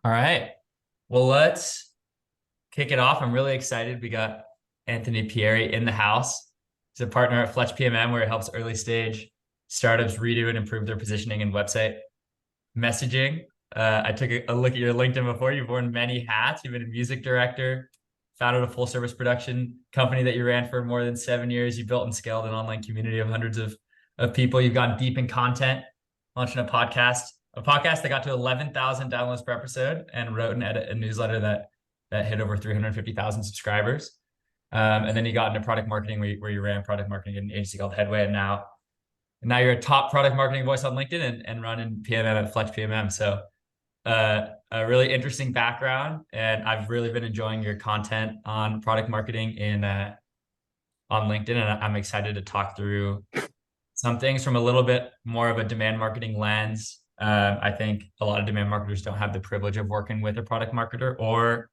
All right. Well, let's kick it off. I'm really excited. We got Anthony Pierri in the house. He's a partner at Fletch PMM, where he helps early stage startups redo and improve their positioning and website messaging. I took a look at your LinkedIn before. You've worn many hats. You've been a music director, founded a full service production company that you ran for more than 7 years. You built and scaled an online community of hundreds of people. You've gone deep in content, launching a podcast that got to 11,000 downloads per episode, and wrote and edit a newsletter that hit over 350,000 subscribers. And then you got into product marketing, where you ran product marketing at an agency called Headway, and now you're a top product marketing voice on LinkedIn and running PMM at Fletch PMM. So a really interesting background, and I've really been enjoying your content on product marketing on LinkedIn, and I'm excited to talk through some things from a little bit more of a demand marketing lens. I think a lot of demand marketers don't have the privilege of working with a product marketer, or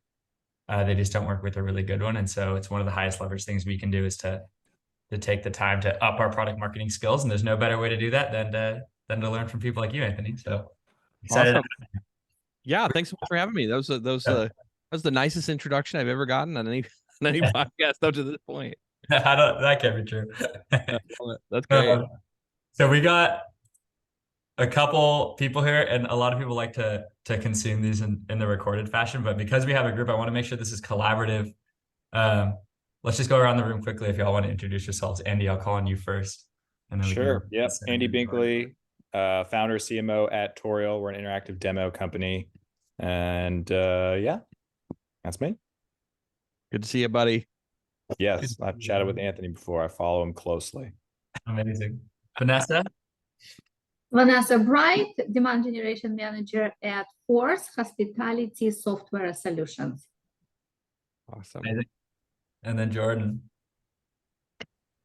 they just don't work with a really good one. And so it's one of the highest leverage things we can do is to take the time to up our product marketing skills. And there's no better way to do that than to learn from people like you, Anthony. So excited. Awesome. Yeah, thanks so much for having me. That was the nicest introduction I've ever gotten on any podcast up to this point. That can't be true. That's great. So we got a couple people here, and a lot of people like to consume these in the recorded fashion, but because we have a group, I want to make sure this is collaborative. Let's just go around the room quickly. If y'all want to introduce yourselves. Andy, I'll call on you first. And then sure. Yep. Andy Binkley, founder, CMO at Toriel. We're an interactive demo company. And yeah, that's me. Good to see you, buddy. Yes, I've chatted with Anthony before. I follow him closely. Amazing. Vanessa? Vanessa Bright, Demand Generation Manager at Force Hospitality Software Solutions. Awesome. Amazing. And then Jordan.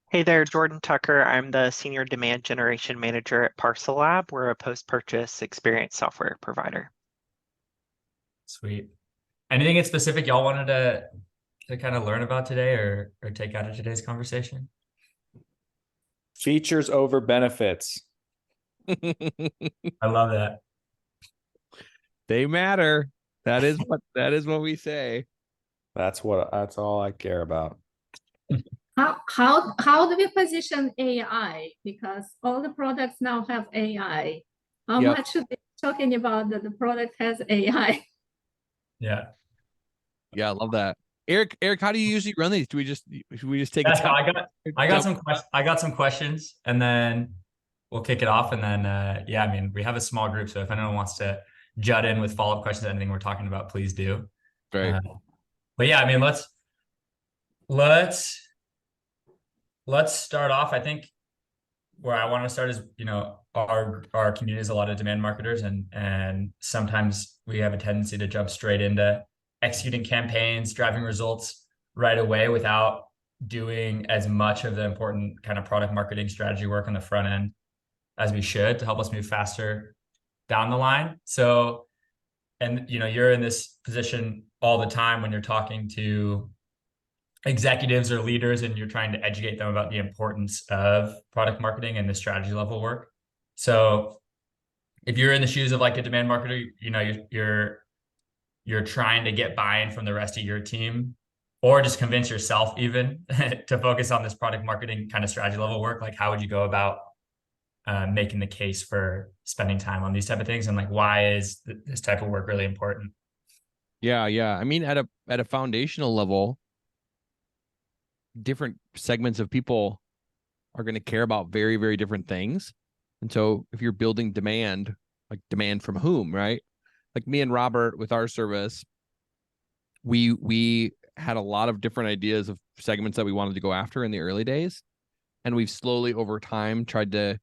Hey there, Jordan Tucker. I'm the Senior Demand Generation Manager at Parcel Lab. We're a post-purchase experience software provider. Sweet. Anything in specific y'all wanted to kind of learn about today or take out of today's conversation? Features over benefits. I love that. They matter. That is what we say. That's all I care about. How do we position AI? Because all the products now have AI. How much should we be talking about that the product has AI? Yeah. Yeah, I love that. Eric, how do you usually run these? Should we just take it? I got some questions, and then we'll kick it off. And then yeah, I mean, we have a small group, so if anyone wants to jut in with follow-up questions, anything we're talking about, please do. Right. But yeah, I mean, let's start off. I think where I want to start is, our community is a lot of demand marketers, and sometimes we have a tendency to jump straight into executing campaigns, driving results right away without doing as much of the important kind of product marketing strategy work on the front end as we should to help us move faster down the line. So, and you're in this position all the time when you're talking to executives or leaders and you're trying to educate them about the importance of product marketing and the strategy level work. So if you're in the shoes of like a demand marketer, you're trying to get buy-in from the rest of your team, or just convince yourself even to focus on this product marketing kind of strategy level work. Like, how would you go about making the case for spending time on these type of things? And like, why is this type of work really important? Yeah. I mean, at a foundational level, different segments of people are going to care about very, very different things. And so if you're building demand, like demand from whom, right? Like me and Robert with our service, we had a lot of different ideas of segments that we wanted to go after in the early days. And we've slowly over time tried to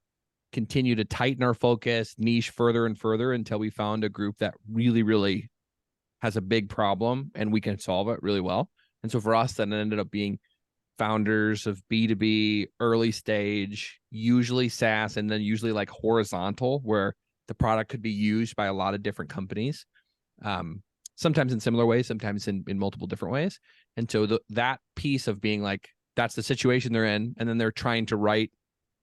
continue to tighten our focus, niche further and further until we found a group that really, really has a big problem and we can solve it really well. And so for us, that ended up being founders of B2B, early stage, usually SaaS, and then usually like horizontal, where the product could be used by a lot of different companies, sometimes in similar ways, sometimes in multiple different ways. And so that piece of being like, that's the situation they're in, and then they're trying to write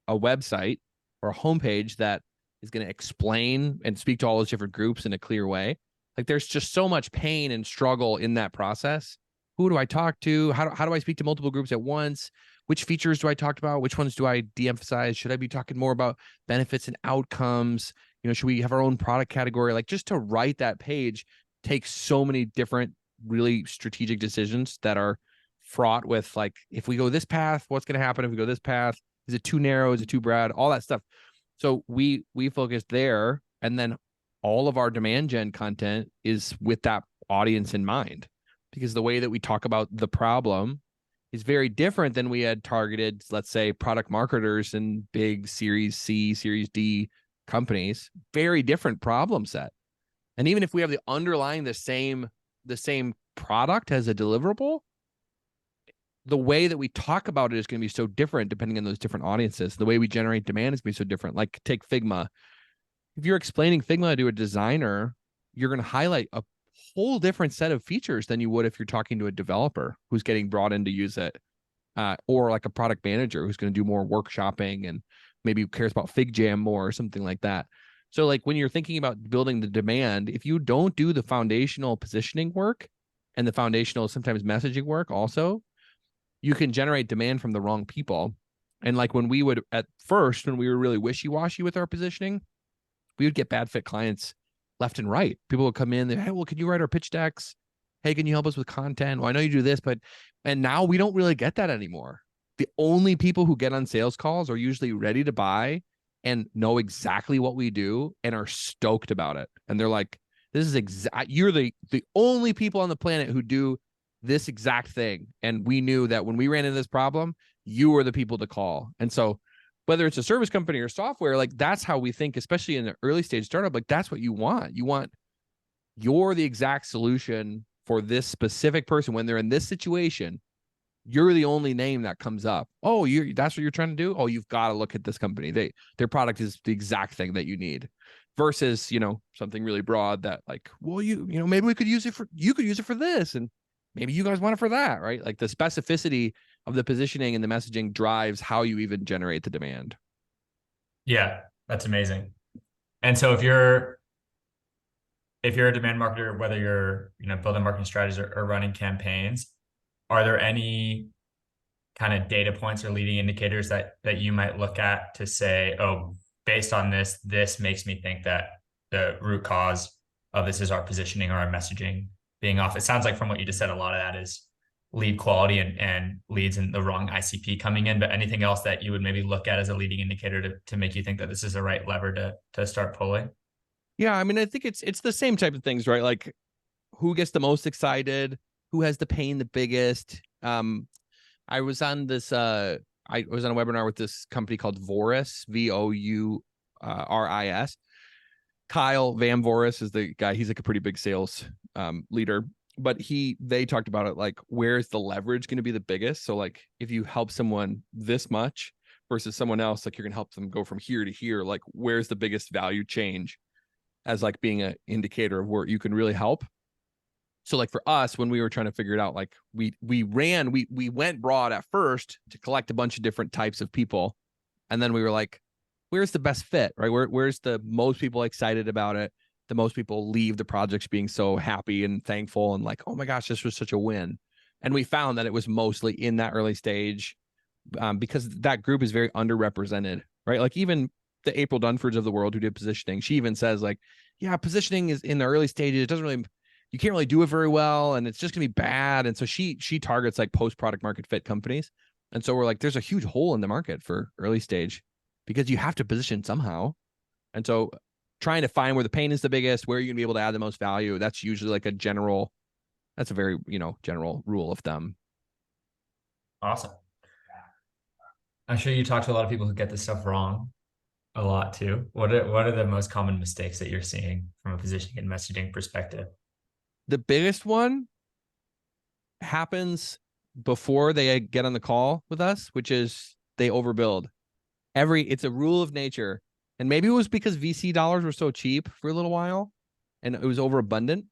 a website or a homepage that is going to explain and speak to all those different groups in a clear way. Like there's just so much pain and struggle in that process. Who do I talk to? How do I speak to multiple groups at once? Which features do I talk about? Which ones do I de-emphasize? Should I be talking more about benefits and outcomes? You know, should we have our own product category? Like just to write that page takes so many different really strategic decisions that are fraught with like, if we go this path, what's going to happen if we go this path? Is it too narrow? Is it too broad? All that stuff. So we focused there, and then all of our demand gen content is with that audience in mind, because the way that we talk about the problem is very different than we had targeted, let's say, product marketers and big Series C, Series D companies. Very different problem set. And even if we have the underlying the same product as a deliverable, the way that we talk about it is going to be so different depending on those different audiences. The way we generate demand is going to be so different. Like take Figma. If you're explaining Figma to a designer, you're going to highlight a whole different set of features than you would if you're talking to a developer who's getting brought in to use it, or like a product manager who's going to do more workshopping and maybe cares about FigJam more or something like that. So like when you're thinking about building the demand, if you don't do the foundational positioning work and the foundational sometimes messaging work also, you can generate demand from the wrong people. And like when we would, at first, when we were really wishy-washy with our positioning, we would get bad fit clients left and right. People would come in, hey, well, can you write our pitch decks? Hey, can you help us with content? Well, I know you do this, and now we don't really get that anymore. The only people who get on sales calls are usually ready to buy and know exactly what we do and are stoked about it. And they're like, this is you're the only people on the planet who do this exact thing. And we knew that when we ran into this problem, you were the people to call. And so whether it's a service company or software, like that's how we think, especially in the early stage startup, like that's what you want. You're the exact solution for this specific person. When they're in this situation, you're the only name that comes up. Oh, that's what you're trying to do? Oh, you've got to look at this company. Their product is the exact thing that you need, versus, something really broad that like, well, maybe we could use it for, you could use it for this. And maybe you guys want it for that, right? Like the specificity of the positioning and the messaging drives how you even generate the demand. Yeah, that's amazing. And so if you're a demand marketer, whether you're, building marketing strategies or running campaigns, are there any kind of data points or leading indicators that you might look at to say, oh, based on this makes me think that the root cause of this is our positioning or our messaging being off? It sounds like from what you just said, a lot of that is lead quality and leads in the wrong ICP coming in, but anything else that you would maybe look at as a leading indicator to make you think that this is the right lever to start pulling? Yeah, I mean, I think it's the same type of things, right? Like who gets the most excited, who has the pain the biggest. I was on this a webinar with this company called Voris, VOURIS. Kyle Van Voris is the guy. He's like a pretty big sales leader, but they talked about it like, where's the leverage going to be the biggest? So like if you help someone this much versus someone else, like you're going to help them go from here to here, like where's the biggest value change as like being an indicator of where you can really help. So like for us, when we were trying to figure it out, like we went broad at first to collect a bunch of different types of people. And then we were like, where's the best fit, right? Where's the most people excited about it? The most people leave the projects being so happy and thankful and like, oh my gosh, this was such a win. And we found that it was mostly in that early stage, because that group is very underrepresented, right? Like even the April Dunfords of the world who did positioning, she even says like, yeah, positioning is in the early stages. It doesn't really, you can't really do it very well, and it's just gonna be bad. And so she targets like post product market fit companies. And so we're like, there's a huge hole in the market for early stage because you have to position somehow. And so trying to find where the pain is the biggest, where you're gonna be able to add the most value, that's usually like that's a very, general rule of thumb. Awesome. I'm sure you talk to a lot of people who get this stuff wrong a lot too. What are the most common mistakes that you're seeing from a positioning and messaging perspective? The biggest one happens before they get on the call with us, which is they overbuild. It's a rule of nature. And maybe it was because VC dollars were so cheap for a little while and it was overabundant.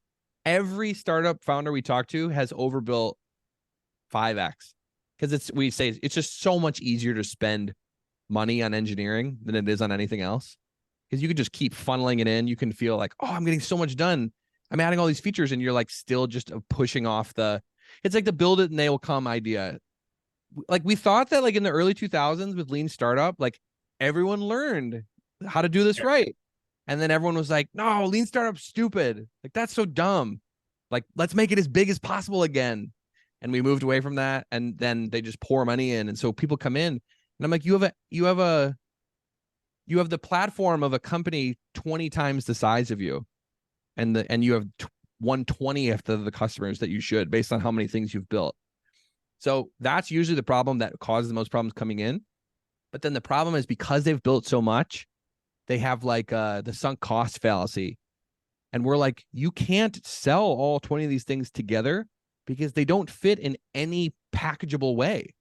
Every startup founder we talk to has overbuilt 5x, because we say it's just so much easier to spend money on engineering than it is on anything else, because you can just keep funneling it in. You can feel like, oh, I'm getting so much done. I'm adding all these features, and you're like still just pushing off it's like the build it and they will come idea. Like we thought that like in the early 2000s with lean startup, like everyone learned how to do this right. And then everyone was like, no, lean startup's stupid. Like that's so dumb. Like let's make it as big as possible again. And we moved away from that. And then they just pour money in. And so people come in and I'm like, you have the platform of a company 20 times the size of you. And you have 1/20th of the customers that you should based on how many things you've built. So that's usually the problem that causes the most problems coming in. But then the problem is because they've built so much, they have like the sunk cost fallacy. And we're like, you can't sell all 20 of these things together because they don't fit in any packageable way.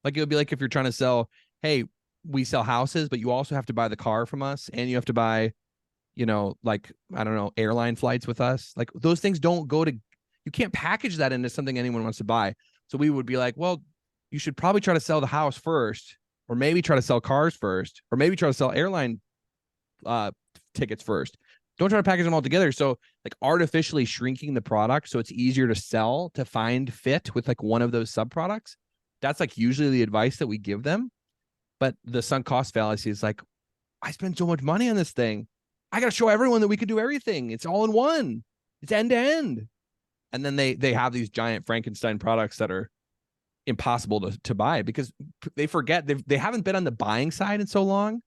Like it would be like if you're trying to sell, hey, we sell houses, but you also have to buy the car from us and you have to buy, like, I don't know, airline flights with us. Like those things don't go to, you can't package that into something anyone wants to buy. So we would be like, well, you should probably try to sell the house first, or maybe try to sell cars first, or maybe try to sell airline tickets first. Don't try to package them all together. So like artificially shrinking the product so it's easier to sell, to find fit with like one of those sub products. That's like usually the advice that we give them. But the sunk cost fallacy is like, I spend so much money on this thing. I got to show everyone that we can do everything. It's all in one. It's end to end. And then they have these giant Frankenstein products that are impossible to buy because they forget they haven't been on the buying side in so long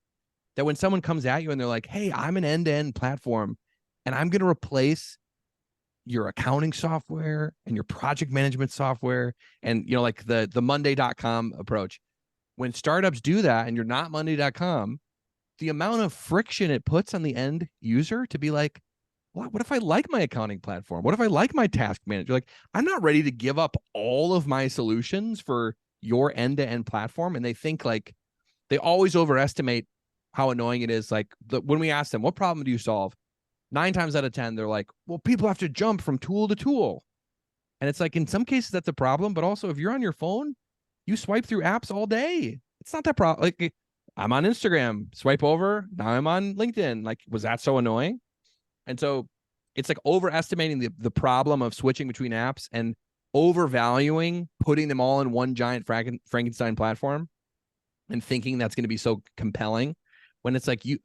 that when someone comes at you and they're like, hey, I'm an end-to-end platform and I'm going to replace your accounting software and your project management software and, like the Monday.com approach. When startups do that and you're not Monday.com, the amount of friction it puts on the end user to be like, what if I like my accounting platform? What if I like my task manager? Like, I'm not ready to give up all of my solutions for your end-to-end platform. And they think like, they always overestimate how annoying it is. Like when we ask them, what problem do you solve? 9 times out of 10, they're like, well, people have to jump from tool to tool. And it's like, in some cases that's a problem, but also if you're on your phone, you swipe through apps all day. It's not that problem. Like I'm on Instagram, swipe over. Now I'm on LinkedIn. Like, was that so annoying? And so it's like overestimating the problem of switching between apps and overvaluing putting them all in one giant Frankenstein platform and thinking that's going to be so compelling when it's like you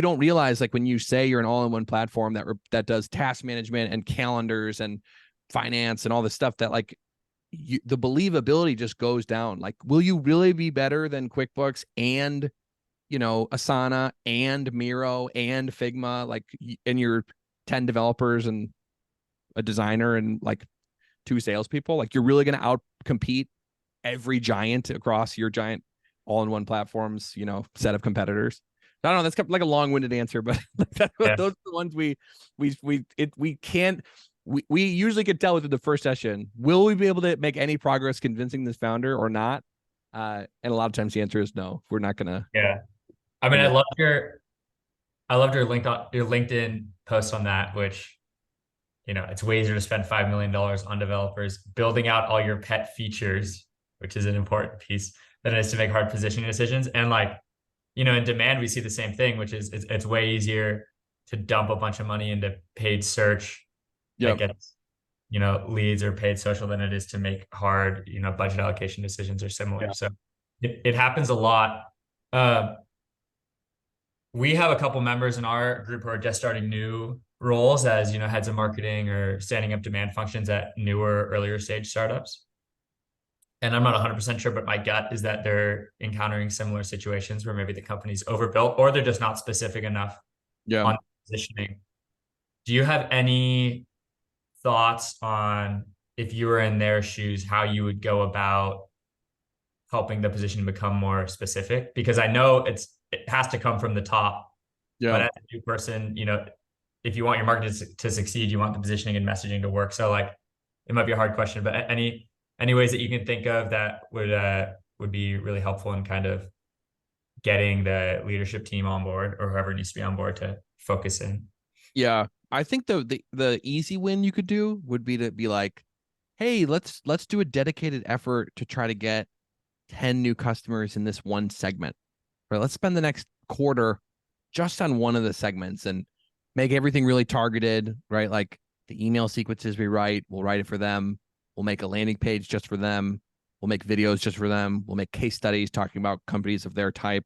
don't realize, like when you say you're an all-in-one platform that does task management and calendars and finance and all this stuff, that like the believability just goes down. Like, will you really be better than QuickBooks and Asana and Miro and Figma, like, and your 10 developers and a designer and like 2 salespeople? Like, you're really going to outcompete every giant across your giant all-in-one platforms, set of competitors. I don't know. That's like a long-winded answer, but those are the ones we can't. We usually can tell within the first session, will we be able to make any progress convincing this founder or not? And a lot of times the answer is no. We're not gonna. Yeah. I mean, I loved your LinkedIn post on that, which, it's way easier to spend $5 million on developers building out all your pet features, which is an important piece, than it is to make hard positioning decisions. And like, in demand, we see the same thing, which is it's way easier to dump a bunch of money into paid search that gets, leads or paid social than it is to make hard, budget allocation decisions or similar. Yeah. So it happens a lot. We have a couple members in our group who are just starting new roles as, heads of marketing or standing up demand functions at newer, earlier stage startups. And I'm not 100% sure, but my gut is that they're encountering similar situations where maybe the company's overbuilt or they're just not specific enough on positioning. Do you have any thoughts on, if you were in their shoes, how you would go about helping the position become more specific? Because I know it has to come from the top. Yeah. But as a new person, if you want your marketing to succeed, you want the positioning and messaging to work. So like, it might be a hard question, but any ways that you can think of that would be really helpful in kind of getting the leadership team on board, or whoever needs to be on board, to focus in? Yeah, I think the easy win you could do would be to be like, hey, let's do a dedicated effort to try to get 10 new customers in this one segment. Right? Let's spend the next quarter just on one of the segments and make everything really targeted, right? Like the email sequences we write, we'll write it for them. We'll make a landing page just for them. We'll make videos just for them. We'll make case studies talking about companies of their type.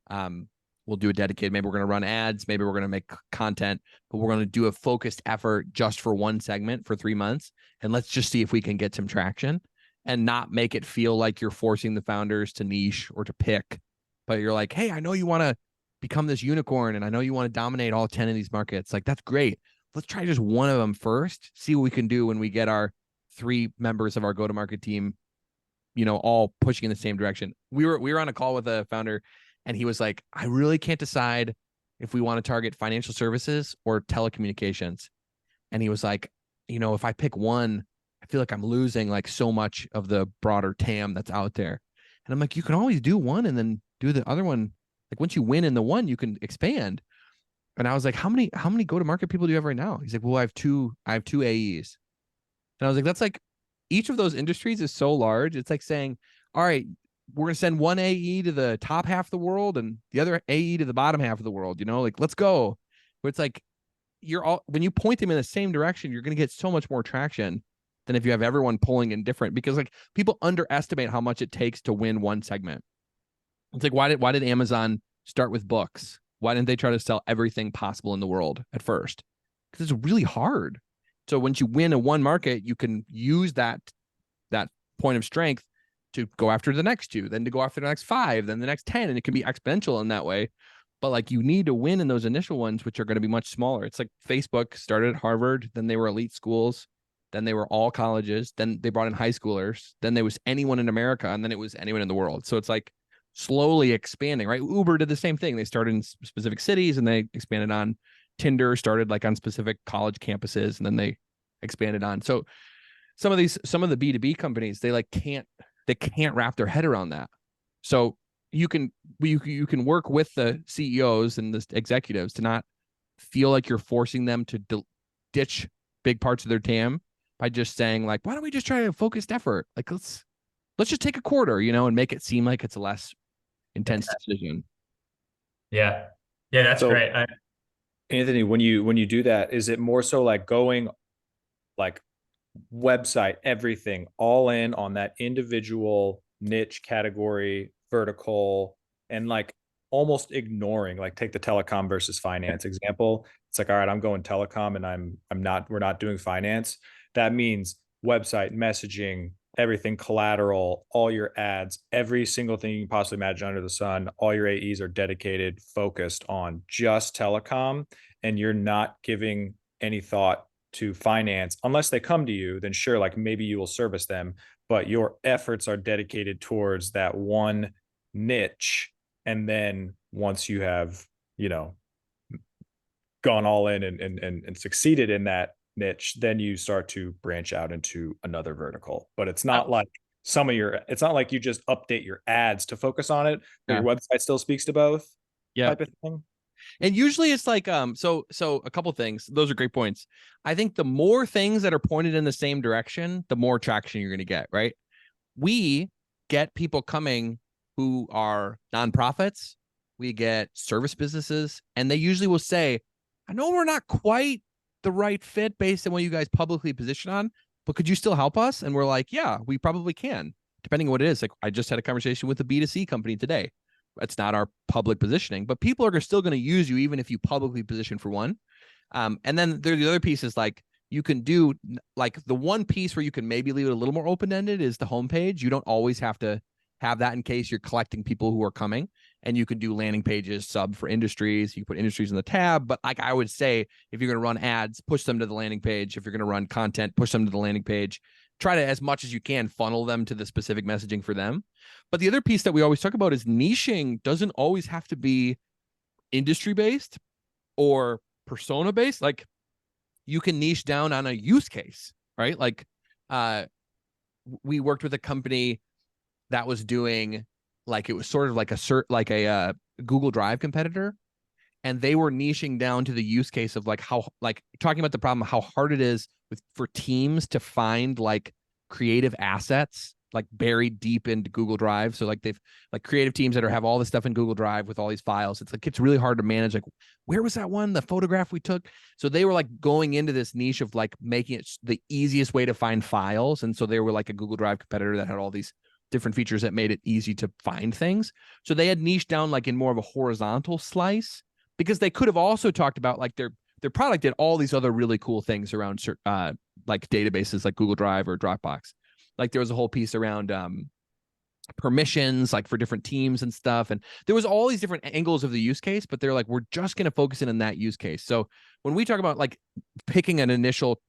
We'll do a dedicated, maybe we're going to run ads, maybe we're going to make content, but we're going to do a focused effort just for one segment for 3 months. And let's just see if we can get some traction and not make it feel like you're forcing the founders to niche or to pick, but you're like, hey, I know you want to become this unicorn and I know you want to dominate all 10 of these markets. Like, that's great. Let's try just one of them first, see what we can do when we get our 3 members of our go-to-market team, all pushing in the same direction. We were on a call with a founder and he was like, I really can't decide if we want to target financial services or telecommunications. And he was like, if I pick one, I feel like I'm losing like so much of the broader TAM that's out there. And I'm like, you can always do one and then do the other one. Like, once you win in the one, you can expand. And I was like, how many go-to-market people do you have right now? He's like, well, I have two AEs. And I was like, that's like, each of those industries is so large. It's like saying, all right, we're going to send one AE to the top half of the world and the other AE to the bottom half of the world, like, let's go. But it's like, when you point them in the same direction, you're going to get so much more traction than if you have everyone pulling in different, because like, people underestimate how much it takes to win one segment. It's like, why did Amazon start with books? Why didn't they try to sell everything possible in the world at first? Because it's really hard. So once you win in one market, you can use that point of strength to go after the next 2, then to go after the next 5, then the next 10, and it can be exponential in that way. But like, you need to win in those initial ones, which are going to be much smaller. It's like Facebook started at Harvard, then they were elite schools, then they were all colleges, then they brought in high schoolers, then there was anyone in America, and then it was anyone in the world. So it's like slowly expanding, right? Uber did the same thing. They started in specific cities and they expanded on. Tinder started like on specific college campuses, and then they expanded on. So some of the B2B companies, they can't wrap their head around that. So you can work with the CEOs and the executives to not feel like you're forcing them to ditch big parts of their TAM by just saying like, why don't we just try a focused effort? Like, let's just take a quarter, and make it seem like it's a less intense decision. Yeah. That's great. Anthony, when you do that, is it more so like going like website, everything all in on that individual niche category, vertical, and like almost ignoring, like, take the telecom versus finance example. It's like, all right, I'm going telecom and we're not doing finance. That means website, messaging, everything, collateral, all your ads, every single thing you can possibly imagine under the sun. All your AEs are dedicated, focused on just telecom, and you're not giving any thought to finance. Unless they come to you, then sure, like, maybe you will service them, but your efforts are dedicated towards that one niche. And then once you have, gone all in and succeeded in that niche, then you start to branch out into another vertical. But it's not like it's not like you just update your ads to focus on it, but your website still speaks to both. Type of thing. And usually it's like, so a couple things. Those are great points. I think the more things that are pointed in the same direction, the more traction you're going to get, right? We get people coming who are nonprofits. We get service businesses, and they usually will say, I know we're not quite the right fit based on what you guys publicly position on, but could you still help us? And we're like, yeah, we probably can, depending on what it is. Like, I just had a conversation with a B2C company today. It's not our public positioning, but people are still going to use you even if you publicly position for one. And then the other piece is like, you can do like the one piece where you can maybe leave it a little more open-ended is the homepage. You don't always have to have that in case you're collecting people who are coming, and you can do landing pages, sub for industries. You can put industries in the tab, but like I would say, if you're going to run ads, push them to the landing page. If you're going to run content, push them to the landing page. Try to, as much as you can, funnel them to the specific messaging for them. But the other piece that we always talk about is niching doesn't always have to be industry-based or persona-based. Like, you can niche down on a use case, right? Like, we worked with a company that was doing, like, it was sort of like a Google Drive competitor. And they were niching down to the use case of like how, like, talking about the problem, how hard it is for teams to find like creative assets like buried deep into Google Drive. So like they've like creative teams that have all this stuff in Google Drive with all these files. It's like, it's really hard to manage. Like, where was that one? The photograph we took. So they were like going into this niche of like making it the easiest way to find files. And so they were like a Google Drive competitor that had all these different features that made it easy to find things. So they had niched down like in more of a horizontal slice, because they could have also talked about like their product did all these other really cool things around like databases like Google Drive or Dropbox. Like there was a whole piece around permissions, like for different teams and stuff. And there was all these different angles of the use case, but they're like, we're just going to focus in on that use case. So when we talk about like picking an initial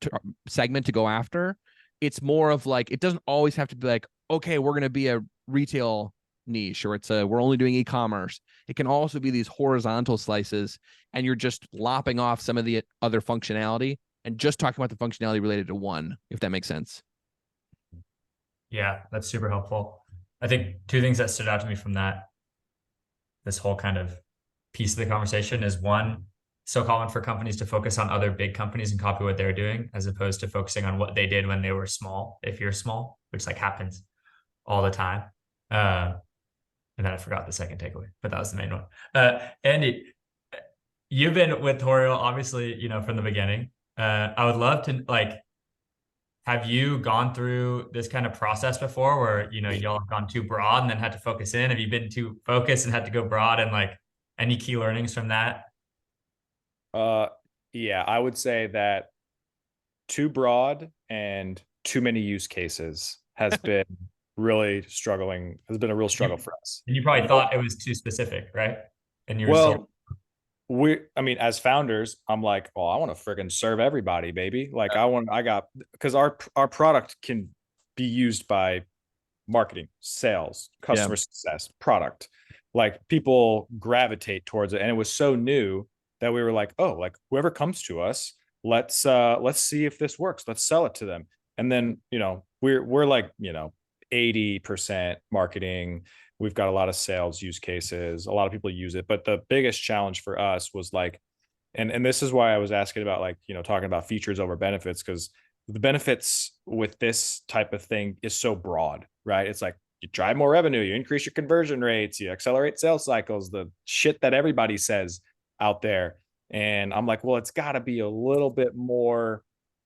segment to go after, it's more of like, it doesn't always have to be like, okay, we're going to be a retail niche, or we're only doing e-commerce. It can also be these horizontal slices, and you're just lopping off some of the other functionality and just talking about the functionality related to one, if that makes sense. Yeah, that's super helpful. I think two things that stood out to me from this whole kind of piece of the conversation is, one, so common for companies to focus on other big companies and copy what they're doing, as opposed to focusing on what they did when they were small, if you're small, which like happens all the time. And then I forgot the second takeaway, but that was the main one. Andy, you've been with Toriel, obviously, from the beginning. I would love to like, have you gone through this kind of process before where, y'all have gone too broad and then had to focus in? Have you been too focused and had to go broad, and like any key learnings from that? Yeah, I would say that too broad and too many use cases has been a real struggle for us. And you probably thought it was too specific, right? And you were Well, as founders, I'm like, oh, I want to freaking serve everybody, baby. Like because our product can be used by marketing, sales, customer success, product. Like people gravitate towards it. And it was so new that we were like, oh, like whoever comes to us, let's see if this works. Let's sell it to them. And then, we're like, 80% marketing. We've got a lot of sales use cases. A lot of people use it. But the biggest challenge for us was like, and this is why I was asking about like, talking about features over benefits, because the benefits with this type of thing is so broad, right? It's like you drive more revenue, you increase your conversion rates, you accelerate sales cycles, the shit that everybody says out there. And I'm like, well, it's got to be a little bit more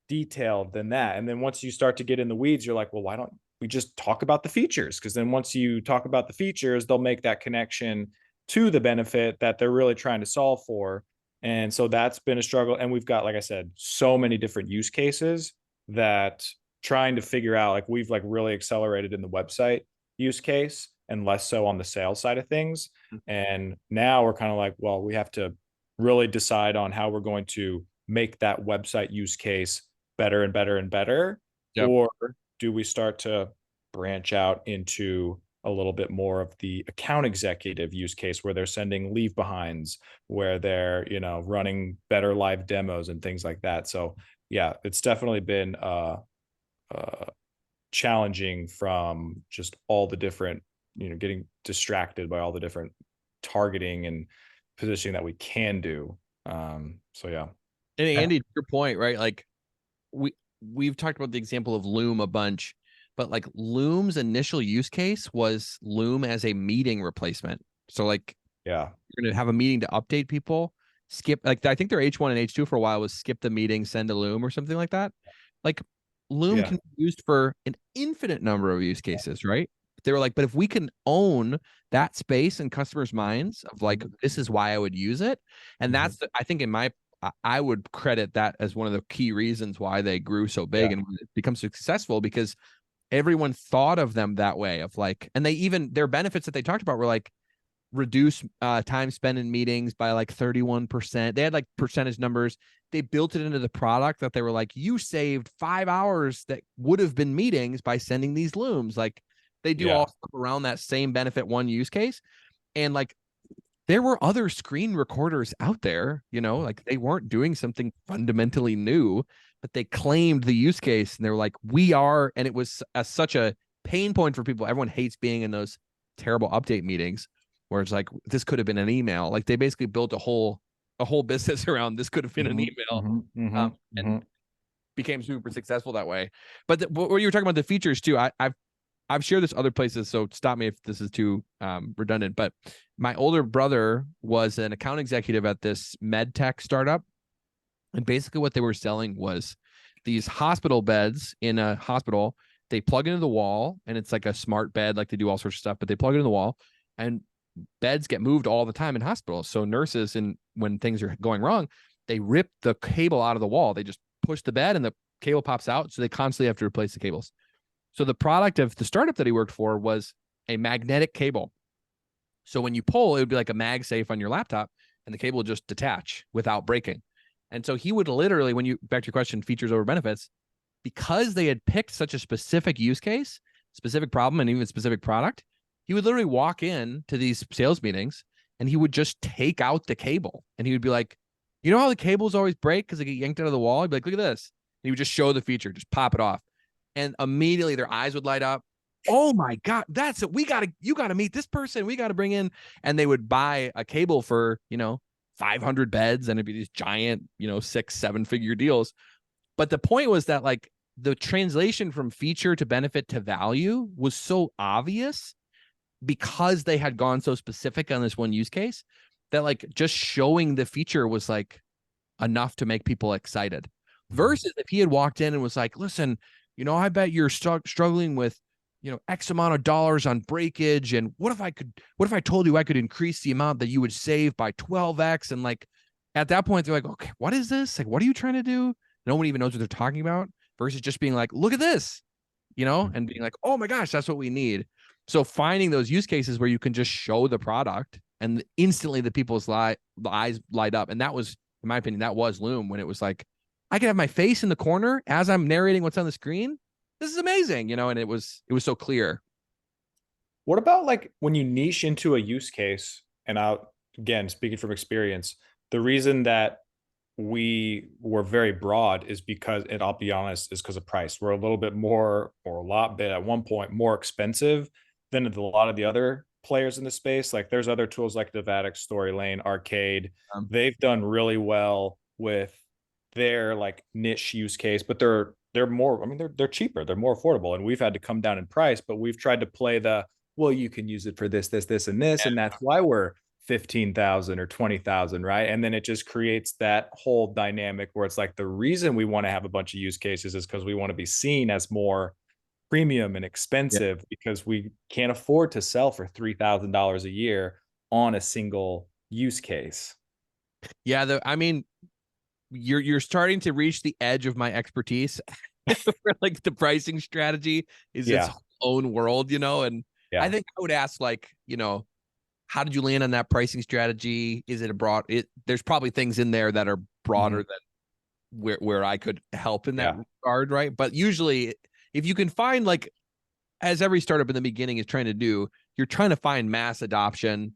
detailed than that. And then once you start to get in the weeds, you're like, well, why don't we just talk about the features? Because then once you talk about the features, they'll make that connection to the benefit that they're really trying to solve for. And so that's been a struggle. And we've got, like I said, so many different use cases that trying to figure out, like we've like really accelerated in the website use case and less so on the sales side of things. And now we're kind of like, well, we have to really decide on how we're going to make that website use case better and better and better. Yep. Or do we start to branch out into a little bit more of the account executive use case where they're sending leave behinds, where they're, running better live demos and things like that. So yeah, it's definitely been challenging from just all the different, getting distracted by all the different targeting and positioning that we can do. So yeah. And Andy, to your point, right? Like we've talked about the example of Loom a bunch, but like Loom's initial use case was Loom as a meeting replacement. So like, yeah, you're going to have a meeting to update people, skip, like I think their H1 and H2 for a while was skip the meeting, send a Loom or something like that. Like Loom can be used for an infinite number of use cases, right? They were like, but if we can own that space in customers' minds of like, this is why I would use it. And that's, I think I would credit that as one of the key reasons why they grew so big and become successful, because everyone thought of them that way of like, and they even, their benefits that they talked about were like reduce time spent in meetings by like 31%. They had like percentage numbers. They built it into the product that they were like, you saved 5 hours that would have been meetings by sending these Looms. Like they do all stuff around that same benefit one use case. And like, there were other screen recorders out there, like they weren't doing something fundamentally new, but they claimed the use case and they were like, we are. And it was such a pain point for people. Everyone hates being in those terrible update meetings where it's like, this could have been an email. Like they basically built a whole business around this could have been an email and became super successful that way. But what you were talking about the features too, I've I've shared this other places, so stop me if this is too redundant, but my older brother was an account executive at this med tech startup. And basically what they were selling was these hospital beds in a hospital. They plug into the wall, and it's like a smart bed, like they do all sorts of stuff, but they plug it in the wall, and beds get moved all the time in hospitals. So nurses, and when things are going wrong, they rip the cable out of the wall. They just push the bed and the cable pops out. So they constantly have to replace the cables. So the product of the startup that he worked for was a magnetic cable. So when you pull, it would be like a MagSafe on your laptop, and the cable would just detach without breaking. And so he would literally, when you, back to your question, features over benefits, because they had picked such a specific use case, specific problem, and even specific product, he would literally walk in to these sales meetings and he would just take out the cable. And he would be like, you know how the cables always break because they get yanked out of the wall? He'd be like, look at this. And he would just show the feature, just pop it off. And immediately their eyes would light up. Oh my God, that's it. You gotta meet this person. We gotta bring in. And they would buy a cable for, 500 beds, and it'd be these giant, 6-7 figure deals. But the point was that like the translation from feature to benefit to value was so obvious because they had gone so specific on this one use case that like just showing the feature was like enough to make people excited. Versus if he had walked in and was like, listen, I bet you're struggling with, X amount of dollars on breakage. And what if I told you I could increase the amount that you would save by 12X? And like, at that point, they're like, okay, what is this? Like, what are you trying to do? No one even knows what they're talking about, versus just being like, look at this, and being like, oh my gosh, that's what we need. So finding those use cases where you can just show the product and instantly the people's the eyes light up. And that was, in my opinion, that was Loom, when it was like, I can have my face in the corner as I'm narrating what's on the screen. This is amazing, and it was so clear. What about like when you niche into a use case? And again, speaking from experience, the reason that we were very broad is because, and I'll be honest, is because of price. We're a little bit more, or a lot bit at one point, more expensive than a lot of the other players in the space. Like there's other tools like Devadic, Story Lane, Arcade. They've done really well with their like niche use case, but they're more, I mean, they're cheaper, they're more affordable, and we've had to come down in price, but we've tried to play well, you can use it for this, and this, and that's why we're 15,000 or 20,000, right? And then it just creates that whole dynamic where it's like the reason we want to have a bunch of use cases is because we want to be seen as more premium and expensive, because we can't afford to sell for $3,000 a year on a single use case. Yeah, I mean, you're starting to reach the edge of my expertise. Like the pricing strategy is its own world, and I think I would ask like, how did you land on that pricing strategy? Is it there's probably things in there that are broader than where I could help in that regard, right? But usually if you can find, like, as every startup in the beginning is trying to do, you're trying to find mass adoption.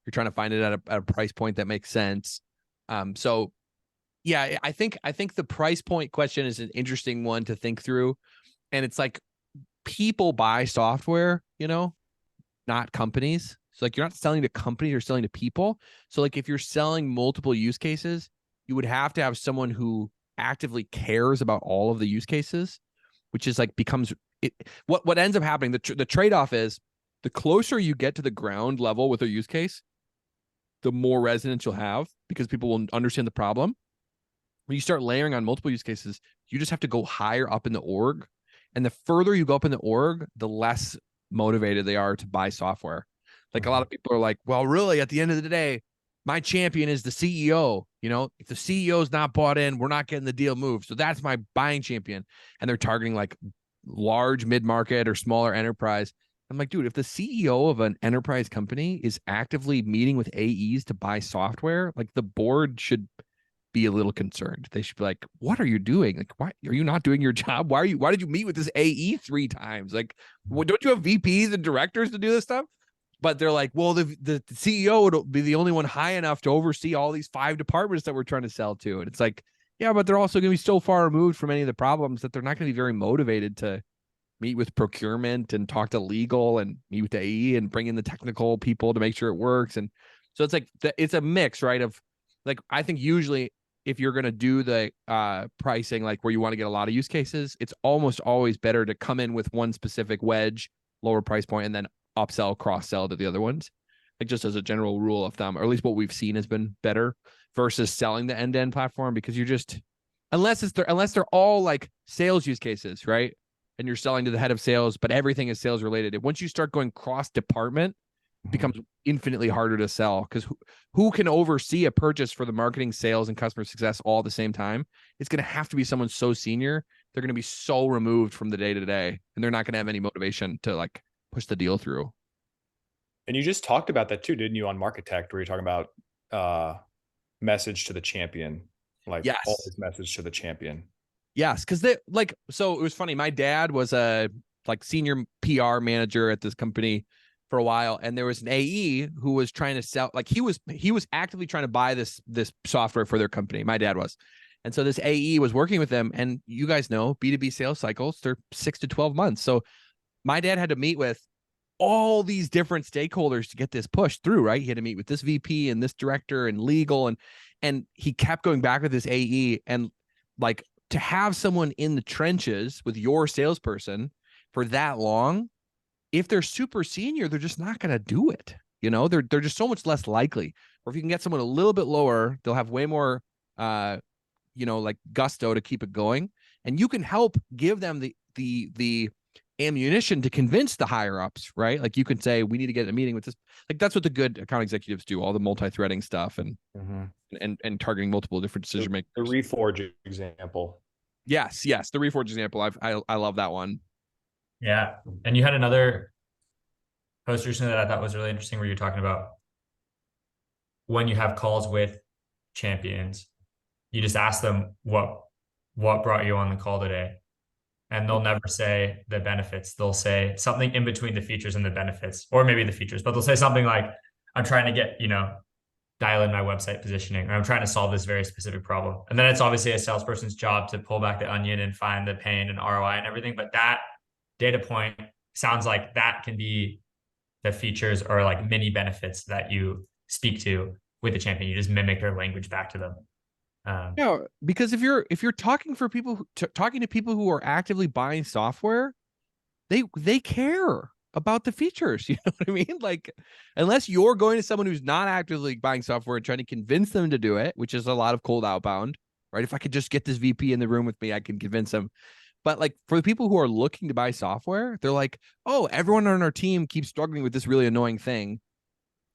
You're trying to find it at a price point that makes sense. So yeah, I think the price point question is an interesting one to think through. And it's like, people buy software, not companies. So like, you're not selling to companies, you're selling to people. So like, if you're selling multiple use cases, you would have to have someone who actively cares about all of the use cases, which is like what ends up happening. The trade-off is, the closer you get to the ground level with a use case, the more resonance you'll have, because people will understand the problem. When you start layering on multiple use cases, you just have to go higher up in the org. And the further you go up in the org, the less motivated they are to buy software. Like a lot of people are like, well, really, at the end of the day, my champion is the CEO. If the CEO is not bought in, we're not getting the deal moved. So that's my buying champion. And they're targeting like large mid-market or smaller enterprise. I'm like, dude, if the CEO of an enterprise company is actively meeting with AEs to buy software, like the board should be a little concerned. They should be like, what are you doing? Like, why are you not doing your job? Why did you meet with this AE 3 times? Like, don't you have VPs and directors to do this stuff? But they're like, well, the CEO would be the only one high enough to oversee all these 5 departments that we're trying to sell to. And it's like, yeah, but they're also going to be so far removed from any of the problems that they're not going to be very motivated to meet with procurement and talk to legal and meet with the AE and bring in the technical people to make sure it works. And so it's like, it's a mix, right? Of like, I think usually if you're going to do the pricing, like where you want to get a lot of use cases, it's almost always better to come in with one specific wedge, lower price point, and then upsell, cross sell to the other ones. Like just as a general rule of thumb, or at least what we've seen has been better versus selling the end-to-end platform, because you're just, unless they're all like sales use cases, right? And you're selling to the head of sales, but everything is sales related. Once you start going cross department, it becomes infinitely harder to sell, because who can oversee a purchase for the marketing, sales, and customer success all at the same time? It's going to have to be someone so senior. They're going to be so removed from the day to day, and they're not going to have any motivation to like push the deal through. And you just talked about that too, didn't you, on Marketect, where you're talking about message to the champion, like Yes. always message to the champion. Yes, because they like, so it was funny. My dad was a like senior PR manager at this company for a while, and there was an AE who was trying to sell, like he was actively trying to buy this software for their company. My dad was. And so this AE was working with them, and you guys know B2B sales cycles, they're 6 to 12 months. So my dad had to meet with all these different stakeholders to get this pushed through, right? He had to meet with this VP and this director and legal, and he kept going back with this AE. And like, to have someone in the trenches with your salesperson for that long, if they're super senior, they're just not going to do it. You know, they're just so much less likely. Or if you can get someone a little bit lower, they'll have way more, like gusto to keep it going. And you can help give them the ammunition to convince the higher ups, right? Like you can say, we need to get a meeting with this. Like that's what the good account executives do, all the multi-threading stuff and targeting multiple different decision makers. The Reforge example. Yes, the Reforge example. I love that one. Yeah. And you had another post recently that I thought was really interesting, where you're talking about when you have calls with champions, you just ask them what brought you on the call today. And they'll never say the benefits. They'll say something in between the features and the benefits, or maybe the features, but they'll say something like, I'm trying to get, dial in my website positioning, or I'm trying to solve this very specific problem. And then it's obviously a salesperson's job to pull back the onion and find the pain and ROI and everything. But that data point sounds like that can be the features or like mini benefits that you speak to with the champion. You just mimic their language back to them. Yeah, because if you're talking to people who are actively buying software, they care about the features. You know what I mean? Like, unless you're going to someone who's not actively buying software and trying to convince them to do it, which is a lot of cold outbound, right? If I could just get this VP in the room with me, I can convince them. But like for the people who are looking to buy software, they're like, oh, everyone on our team keeps struggling with this really annoying thing.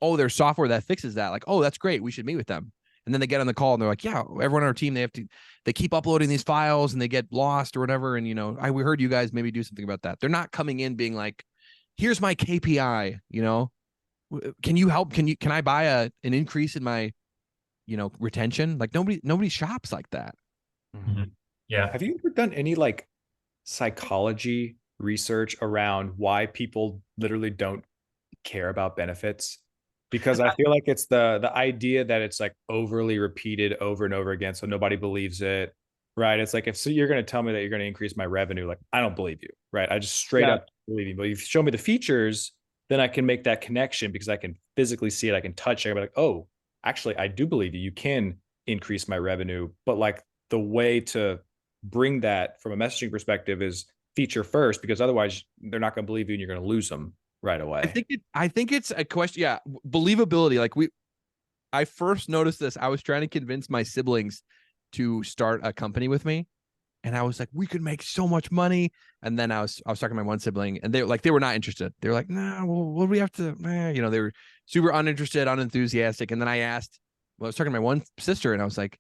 Oh, there's software that fixes that. Like, oh, that's great. We should meet with them. And then they get on the call and they're like, yeah, everyone on our team, they keep uploading these files and they get lost or whatever. And, we heard you guys maybe do something about that. They're not coming in being like, here's my KPI, can you help? Can I buy an increase in my, retention? Like nobody shops like that. Mm-hmm. Yeah. Have you ever done any like psychology research around why people literally don't care about benefits? Because I feel like it's the idea that it's like overly repeated over and over again, so nobody believes it, right? It's like, if so you're going to tell me that you're going to increase my revenue, like I don't believe you, right? I just straight up believe you. But if you show me the features, then I can make that connection because I can physically see it, I can touch it. I'm like, oh, actually, I do believe you. You can increase my revenue, but like the way to bring that from a messaging perspective is feature first, because otherwise they're not going to believe you and you're going to lose them right away. I think it's a question. Yeah. Believability. Like I first noticed this. I was trying to convince my siblings to start a company with me. And I was like, we could make so much money. And then I was talking to my one sibling, and they were not interested. They were like, nah, well, what do we have to, they were super uninterested, unenthusiastic. And then I was talking to my one sister, and I was like,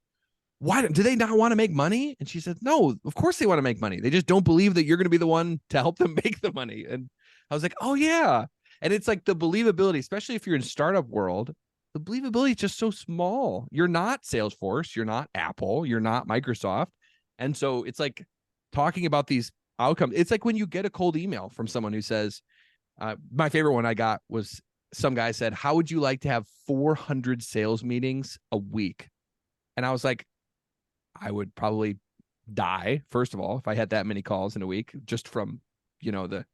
why do they not want to make money? And she said, no, of course they want to make money. They just don't believe that you're going to be the one to help them make the money. And I was like, oh yeah. And it's like the believability, especially if you're in startup world, the believability is just so small. You're not Salesforce. You're not Apple. You're not Microsoft. And so it's like talking about these outcomes. It's like when you get a cold email from someone who says, my favorite one I got was some guy said, how would you like to have 400 sales meetings a week? And I was like, I would probably die, first of all, if I had that many calls in a week, just from, the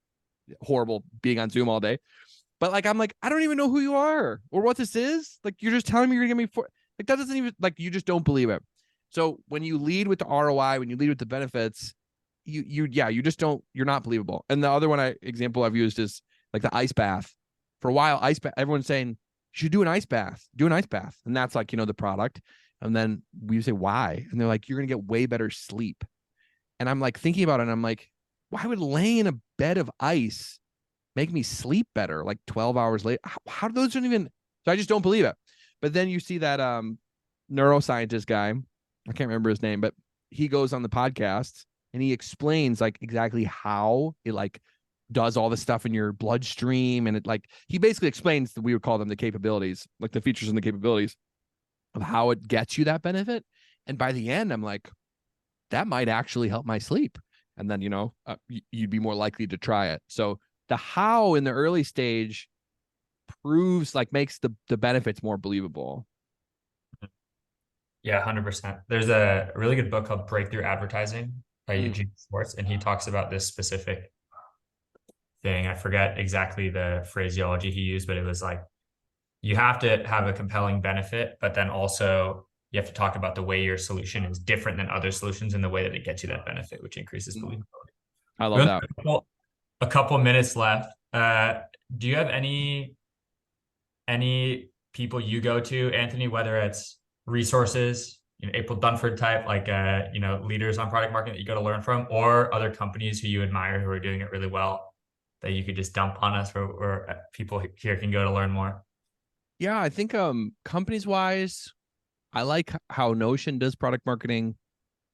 horrible being on Zoom all day. But like, I'm like, I don't even know who you are or what this is. Like, you're just telling me you're gonna give me like, that doesn't even, like, you just don't believe it. So when you lead with the ROI, when you lead with the benefits, you just don't, you're not believable. And the other example I've used is like the ice bath. For a while, everyone's saying you should do an ice bath, and that's like, the product. And then we say why, and they're like, you're gonna get way better sleep. And I'm like thinking about it, and I'm like, why would laying in a bed of ice make me sleep better? Like 12 hours later, how do those don't even? So I just don't believe it. But then you see that neuroscientist guy, I can't remember his name, but he goes on the podcast and he explains like exactly how it like does all the stuff in your bloodstream. And it like, he basically explains that we would call them the capabilities, like the features and the capabilities of how it gets you that benefit. And by the end, I'm like, that might actually help my sleep. And then, you'd be more likely to try it. So the how in the early stage makes the benefits more believable. Yeah, 100%. There's a really good book called Breakthrough Advertising by Eugene Schwartz, and he talks about this specific thing. I forget exactly the phraseology he used, but it was like, you have to have a compelling benefit, but then also you have to talk about the way your solution is different than other solutions and the way that it gets you that benefit, which increases believability. I love that. A couple minutes left. Do you have any people you go to, Anthony, whether it's resources, April Dunford type, like leaders on product marketing that you go to learn from, or other companies who you admire who are doing it really well that you could just dump on us, or people here can go to learn more? Yeah, I think companies wise, I like how Notion does product marketing.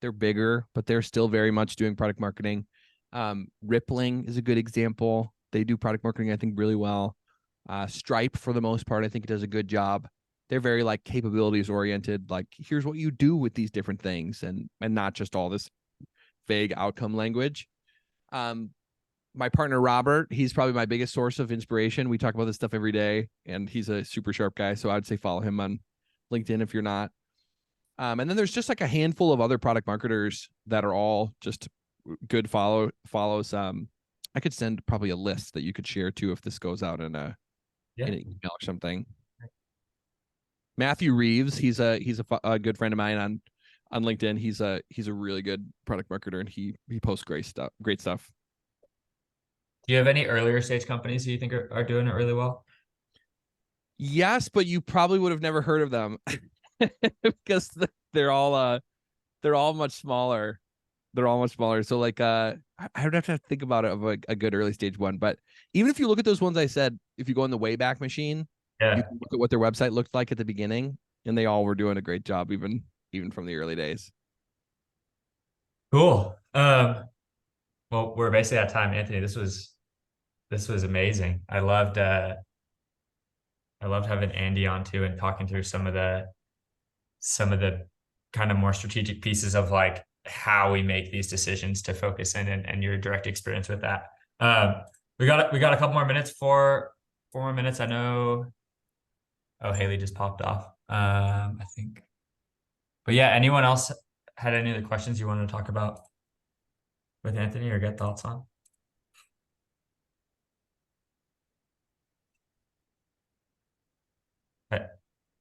They're bigger, but they're still very much doing product marketing. Rippling is a good example. They do product marketing, I think, really well. Stripe, for the most part, I think it does a good job. They're very like capabilities oriented. Like, here's what you do with these different things, and not just all this vague outcome language. My partner Robert, he's probably my biggest source of inspiration. We talk about this stuff every day, and he's a super sharp guy. So I'd say follow him on LinkedIn if you're not. And then there's just like a handful of other product marketers that are all just good follows. I could send probably a list that you could share too if this goes out in an email or something. Matthew Reeves, he's a good friend of mine on LinkedIn. He's a really good product marketer, and he posts great stuff. Do you have any earlier stage companies that you think are doing it really well? Yes, but you probably would have never heard of them because they're all much smaller. So like I would have to think about it of a good early stage one. But even if you look at those ones I said, if you go in the Wayback Machine, you can look at what their website looked like at the beginning, and they all were doing a great job even from the early days. Cool. Well, we're basically out of time, Anthony. This was amazing. I loved having Andy on too and talking through some of the kind of more strategic pieces of like how we make these decisions to focus in, and your direct experience with that. We got a couple more minutes, four more minutes. I know. Oh, Haley just popped off. I think. But yeah, anyone else had any other questions you wanted to talk about with Anthony or get thoughts on?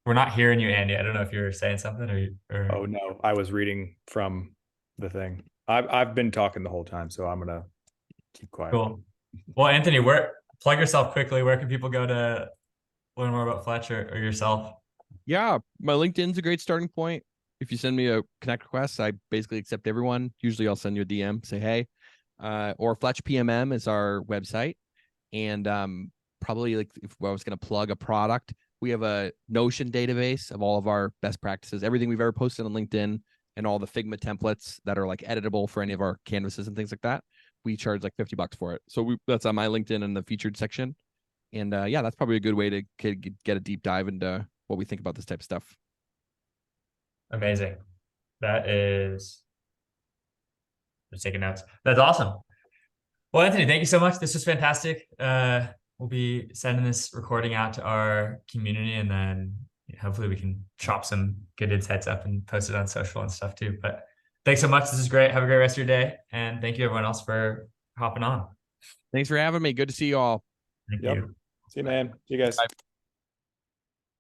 We're not hearing you, Andy. I don't know if you were saying something or... Oh no, I was reading from the thing. I've been talking the whole time, so I'm gonna keep quiet. Cool. Well, Anthony, plug yourself quickly. Where can people go to learn more about Fletch or yourself? Yeah, my LinkedIn's a great starting point. If you send me a connect request, I basically accept everyone. Usually I'll send you a DM, say hey. Or Fletch PMM is our website. And probably like if I was going to plug a product, we have a Notion database of all of our best practices, everything we've ever posted on LinkedIn, and all the Figma templates that are like editable for any of our canvases and things like that. We charge like $50 for it. So that's on my LinkedIn in the featured section. And yeah, that's probably a good way to get a deep dive into what we think about this type of stuff. Amazing. That is, just taking notes. That's awesome. Well, Anthony, thank you so much. This was fantastic. We'll be sending this recording out to our community, and then hopefully we can chop some good insights up and post it on social and stuff too. But thanks so much. This is great. Have a great rest of your day. And thank you everyone else for hopping on. Thanks for having me. Good to see you all. Thank Yep. you. See you, man. See you guys. Bye.